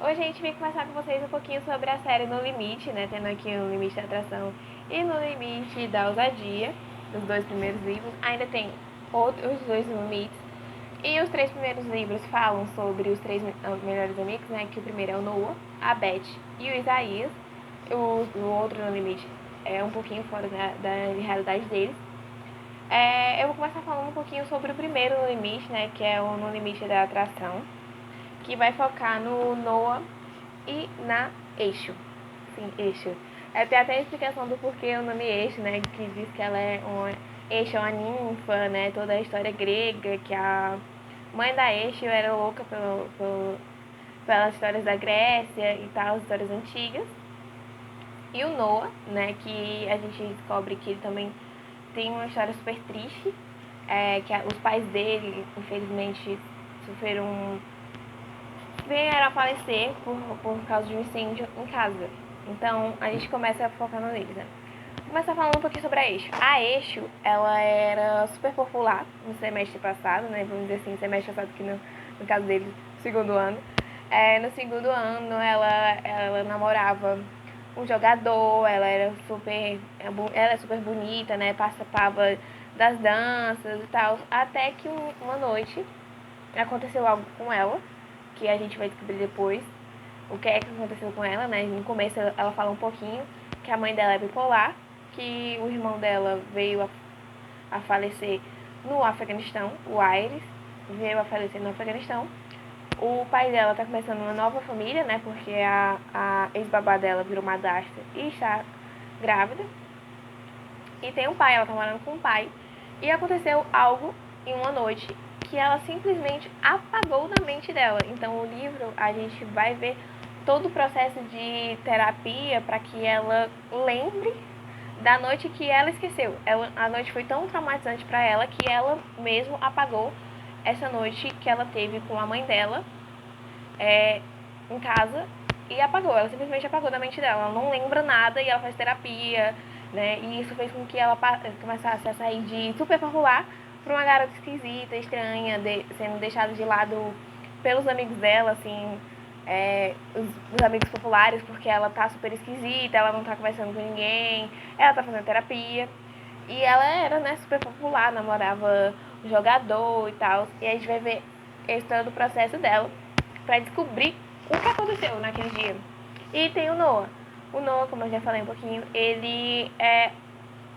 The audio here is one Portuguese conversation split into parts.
Hoje a gente vem conversar com vocês um pouquinho sobre a série No Limite, né? Tendo aqui o Limite da Atração e No Limite da Ousadia, os dois primeiros livros. Ainda tem os dois limites. E os três primeiros livros falam sobre os três melhores amigos, né? Que o primeiro é o Noah, a Beth e o Isaías. O outro No Limite é um pouquinho fora da realidade deles. Eu vou começar falando um pouquinho sobre o primeiro No Limite, né? Que é o No Limite da Atração, que vai focar no Noah e na Eixo. Sim, Eixo. Tem até a explicação do porquê o nome Eixo, né? Que diz que ela é uma... Eixo é uma ninfa, né? Toda a história grega, que a mãe da Eixo era louca pelas histórias da Grécia e tal, as histórias antigas. E o Noah, né? Que a gente descobre que ele também tem uma história super triste, que os pais dele, infelizmente, sofreram vieram a falecer por causa de um incêndio em casa. Então, a gente começa focando neles, né? Começar falando um pouquinho sobre a Eixo. A Eixo, ela era super popular no semestre passado, né? Vamos dizer assim, semestre passado, que no caso dele, segundo ano. No segundo ano, ela namorava um jogador, ela é super bonita, né? Participava das danças e tal. Até que uma noite aconteceu algo com ela, que a gente vai descobrir depois o que é que aconteceu com ela, né? No começo ela fala um pouquinho que a mãe dela é bipolar, que o irmão dela veio a falecer no Afeganistão, o Aires veio a falecer no Afeganistão. O pai dela tá começando uma nova família, né? Porque a ex-babá dela virou madrasta e está grávida. E tem um pai, ela tá morando com o pai. E aconteceu algo em uma noite que ela simplesmente apagou da mente dela. Então o livro a gente vai ver todo o processo de terapia para que ela lembre da noite que ela esqueceu. A noite foi tão traumatizante para ela que ela mesmo apagou essa noite que ela teve com a mãe dela em casa e apagou. Ela simplesmente apagou da mente dela. Ela não lembra nada e ela faz terapia, né? E isso fez com que ela começasse a sair de super popular para uma garota esquisita, estranha, sendo deixada de lado pelos amigos dela, assim, os amigos populares, porque ela tá super esquisita, ela não tá conversando com ninguém, ela tá fazendo terapia. E ela era, né, super popular, namorava um jogador e tal. E a gente vai ver esse todo o processo dela pra descobrir o que aconteceu naquele dia. E tem o Noah. O Noah, como eu já falei um pouquinho, ele é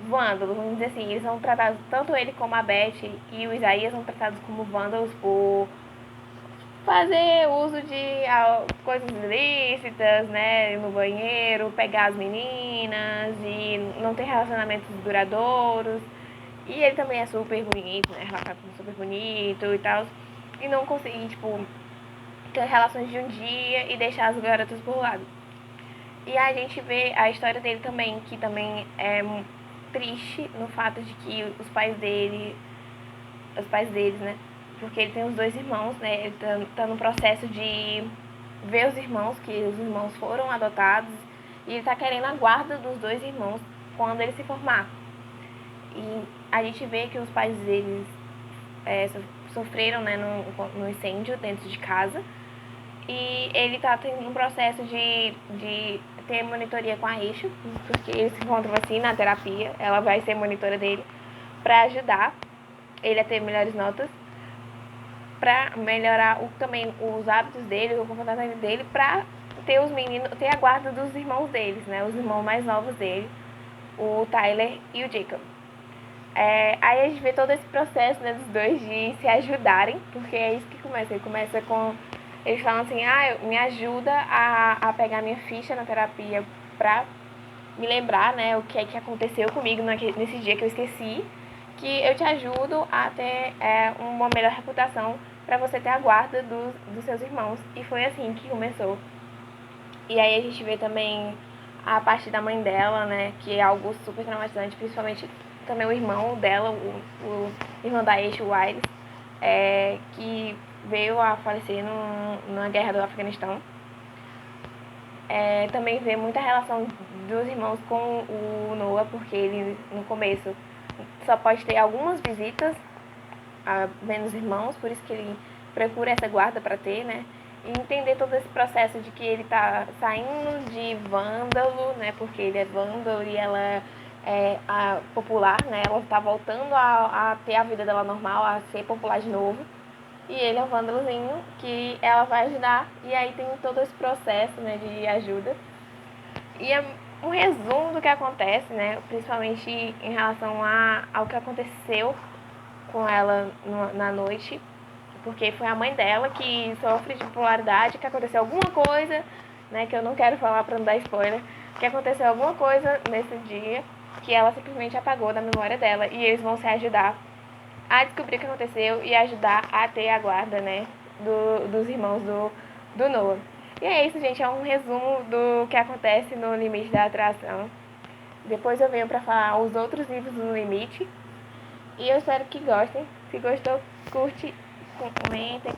vândalo, vamos dizer assim. Eles são tratados, tanto ele como a Beth e o Isaías são tratados como vândalos por fazer uso de coisas ilícitas, né, no banheiro, pegar as meninas e não ter relacionamentos duradouros. E ele também é super bonito, né, relatado como super bonito e tal. E não conseguir, tipo, ter relações de um dia e deixar as garotas por lado. E a gente vê a história dele também, que também é triste no fato de que os pais deles, né? Porque ele tem os dois irmãos, né? Ele tá no processo de ver os irmãos, que os irmãos foram adotados, e ele tá querendo a guarda dos dois irmãos quando ele se formar. E a gente vê que os pais deles sofreram, né, no incêndio dentro de casa. E ele tá tendo um processo de ter monitoria com a Eixo, porque ele se encontra assim na terapia, ela vai ser monitora dele, para ajudar ele a ter melhores notas, para melhorar também os hábitos dele, o comportamento dele, para ter os meninos, ter a guarda dos irmãos deles, né, os irmãos mais novos dele, o Tyler e o Jacob. Aí a gente vê todo esse processo, né, dos dois de se ajudarem, porque é isso que começa. Ele começa com eles falam assim, me ajuda a pegar minha ficha na terapia pra me lembrar, né, o que é que aconteceu comigo nesse dia que eu esqueci, que eu te ajudo a ter uma melhor reputação pra você ter a guarda dos seus irmãos. E foi assim que começou. E aí a gente vê também a parte da mãe dela, né, que é algo super traumatizante, principalmente também o irmão dela, o irmão da Aisha, o Wiles, que veio a falecer na guerra do Afeganistão. Também vê muita relação dos irmãos com o Noah, porque ele no começo só pode ter algumas visitas vendo os irmãos, por isso que ele procura essa guarda para ter, né? e entender todo esse processo de que ele tá saindo de vândalo, né? Porque ele é vândalo e ela é popular, né? Ela tá voltando a ter a vida dela normal, a ser popular de novo. E ele é um vândalozinho que ela vai ajudar. E aí tem todo esse processo, né, de ajuda. E é um resumo do que acontece, né? Principalmente em relação ao que aconteceu com ela na noite. Porque foi a mãe dela que sofre de bipolaridade, que aconteceu alguma coisa, né? Que eu não quero falar pra não dar spoiler. Que aconteceu alguma coisa nesse dia que ela simplesmente apagou da memória dela. E eles vão se ajudar a descobrir o que aconteceu e ajudar a ter a guarda, né? Dos irmãos do Noah. E é isso, gente. É um resumo do que acontece no Limite da Atração. Depois eu venho pra falar os outros livros do Limite. E eu espero que gostem. Se gostou, curte, comentem,